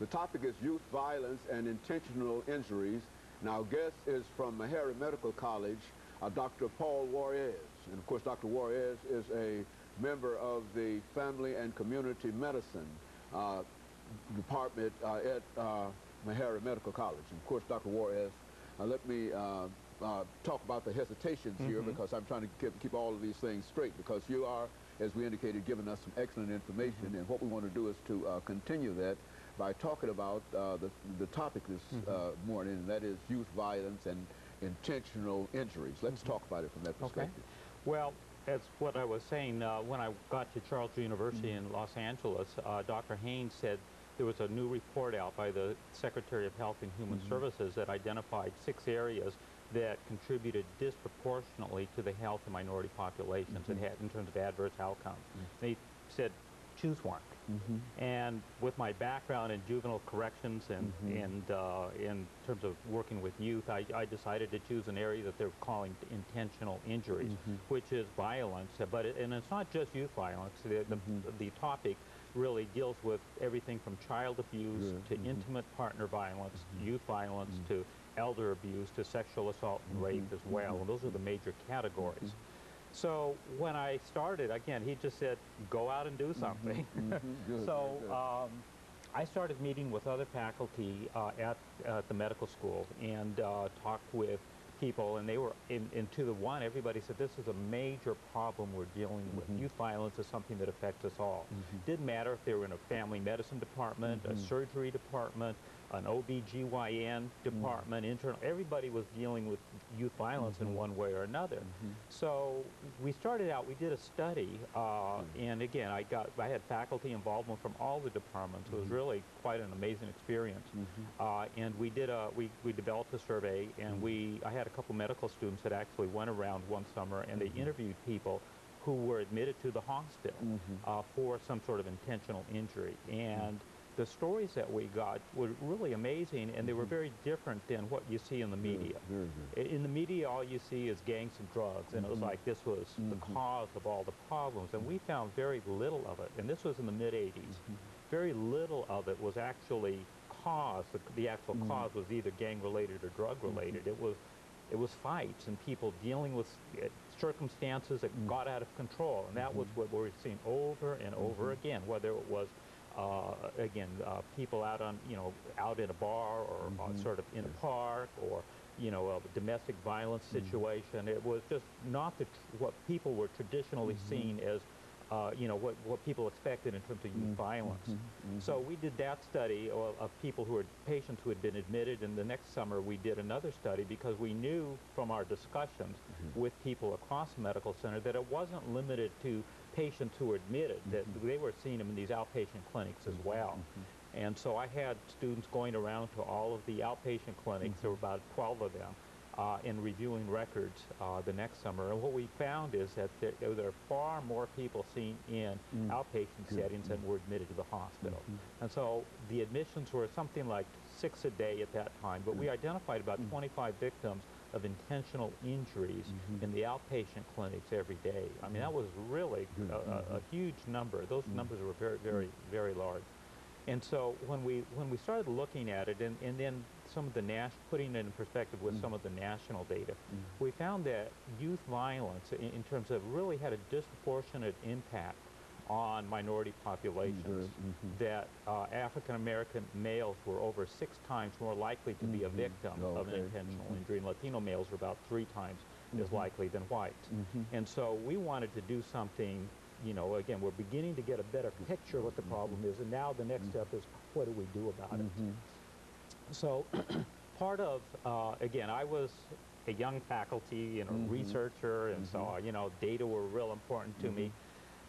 The topic is youth violence and intentional injuries. And our guest is from Meharry Medical College, Dr. Paul Juarez. And of course, Dr. Juarez is a member of the Family and Community Medicine department at Meharry Medical College. And of course, Dr. Juarez, let me talk about the hesitations here, because I'm trying to keep all of these things straight, because you are, as we indicated, giving us some excellent information, and what we want to do is to continue that by talking about the topic this morning, and that is youth violence and intentional injuries. Let's talk about it from that perspective. Okay. Well, as what I was saying, when I got to Charles University in Los Angeles, Dr. Haynes said there was a new report out by the Secretary of Health and Human Services that identified 6 areas that contributed disproportionately to the health of minority populations in terms of adverse outcomes. They said, choose one. And with my background in juvenile corrections and in terms of working with youth, I decided to choose an area that they're calling intentional injuries, which is violence. And it's not just youth violence. The topic really deals with everything from child abuse to intimate partner violence, youth violence to elder abuse to sexual assault and rape as well. And those are the major categories. So when I started, again, he just said, go out and do something. I started meeting with other faculty at the medical school and talked with people, and they were, to the one, everybody said, this is a major problem we're dealing with. Youth violence is something that affects us all. Didn't matter if they were in a family medicine department, a surgery department, an OB/GYN department, internal, everybody was dealing with youth violence in one way or another. So we started out, we did a study, and again, I had faculty involvement from all the departments. It was really quite an amazing experience. And we developed a survey, and I had a couple medical students that actually went around one summer, and they interviewed people who were admitted to the hospital for some sort of intentional injury. And the stories that we got were really amazing, and they were very different than what you see in the media. In the media, all you see is gangs and drugs, and it was like this was the cause of all the problems, and we found very little of it. And this was in the mid-'80s. Very little of it was actually caused. The actual cause was either gang-related or drug-related. It was fights and people dealing with circumstances that got out of control, and that was what we were seeing over and over again, whether it was people out on, out in a bar or sort of in a park, or, a domestic violence situation. It was just not what people were traditionally seen as, what people expected in terms of youth violence. So we did that study of people patients who had been admitted, and the next summer we did another study because we knew from our discussions with people across the medical center that it wasn't limited to patients who were admitted, that they were seeing them in these outpatient clinics as well. And so I had students going around to all of the outpatient clinics, there were about 12 of them, and reviewing records the next summer. And what we found is that there are far more people seen in outpatient settings than were admitted to the hospital. And so the admissions were something like 6 a day at that time, but we identified about 25 victims of intentional injuries in the outpatient clinics every day. I mean, that was really a huge number. Those numbers were very, very, very large. And so when we started looking at it, and then some of the putting it in perspective with some of the national data, we found that youth violence, in terms of really had a disproportionate impact on minority populations, that African-American males were over 6 times more likely to be a victim of an intentional injury, and Latino males were about 3 times as likely than whites. And so we wanted to do something, again, we're beginning to get a better picture of what the problem is, and now the next step is, what do we do about it? So part of, again, I was a young faculty and a researcher, and so, data were real important to me.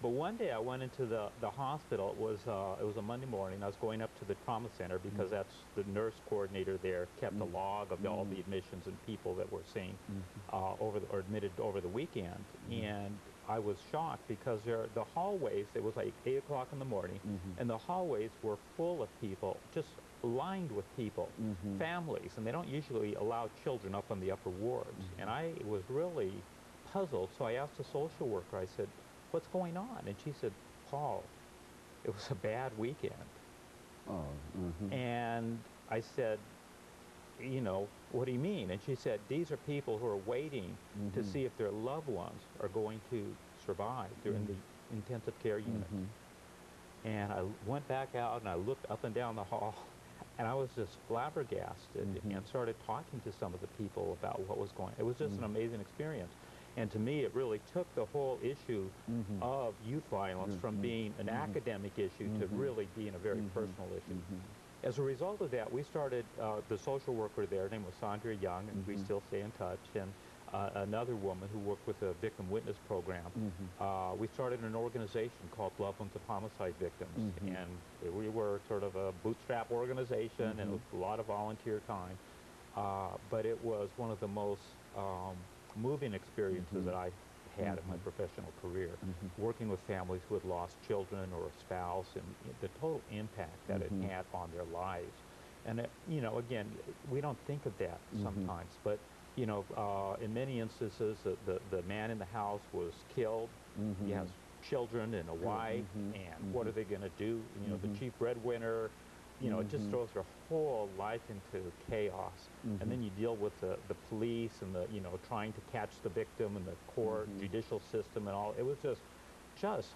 But one day I went into the hospital. It was a Monday morning. I was going up to the trauma center because that's the nurse coordinator there kept a log of all the admissions and people that were seen or admitted over the weekend. And I was shocked because the hallways, it was like 8 o'clock in the morning, and the hallways were full of people, just lined with people, families, and they don't usually allow children up on the upper wards. And I was really puzzled, so I asked the social worker, I said, what's going on? And she said, Paul, it was a bad weekend. Oh, And I said, you know, what do you mean? And she said, these are people who are waiting to see if their loved ones are going to survive. They're in the intensive care unit. And I went back out and I looked up and down the hall, and I was just flabbergasted and started talking to some of the people about what was going on. It was just an amazing experience. And to me, it really took the whole issue of youth violence from being an academic issue to really being a very personal issue. As a result of that, we started, the social worker there, her name was Sandra Young, and we still stay in touch, and another woman who worked with the victim witness program. We started an organization called Loved Ones of Homicide Victims, and we were sort of a bootstrap organization, and it was a lot of volunteer time, but it was one of the most moving experiences that I had in my professional career, working with families who had lost children or a spouse, and the total impact that it had on their lives. And, you know, again, we don't think of that sometimes, but, you know, in many instances, the man in the house was killed. He has children and a wife, and what are they going to do? You know, the chief breadwinner, you know, it just throws their whole life into chaos. And then you deal with the police and the, you know, trying to catch the victim and the court, judicial system and all. It was just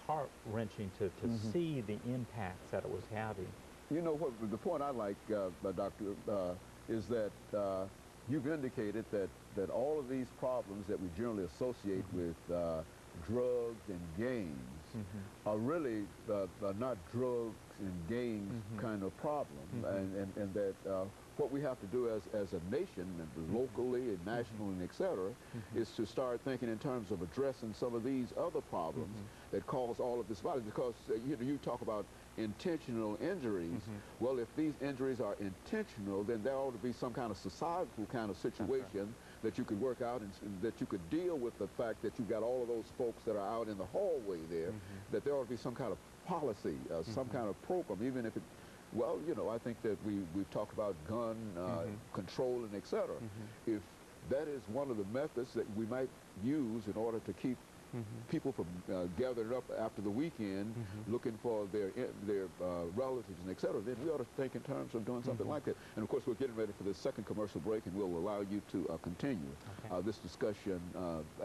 heart-wrenching to see the impacts that it was having. You know what, the point I like, Doctor, is that you've indicated that all of these problems that we generally associate with drugs and gangs are really not drugs and gangs kind of problem, and that what we have to do as a nation, and locally and nationally and et cetera, is to start thinking in terms of addressing some of these other problems that cause all of this violence. Because you know, you talk about intentional injuries. Well, if these injuries are intentional, then there ought to be some kind of societal kind of situation that you could work out, and that you could deal with the fact that you've got all of those folks that are out in the hallway there, that there ought to be some kind of policy, some kind of program, even if it, well, you know, I think that we've talked about gun control and et cetera. If that is one of the methods that we might use in order to keep people from gathering up after the weekend looking for their relatives and et cetera, then we ought to think in terims of doing something like that. And of course, we're getting ready for the second commercial break, and we'll allow you to continue this discussion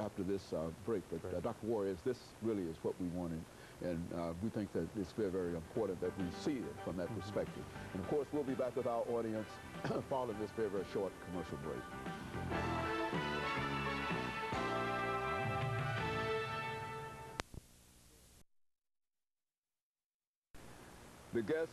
after this break. But Dr. Juarez, this really is what we wanted. And we think that it's very, very important that we see it from that perspective. And of course, we'll be back with our audience following this very, very short commercial break. The guest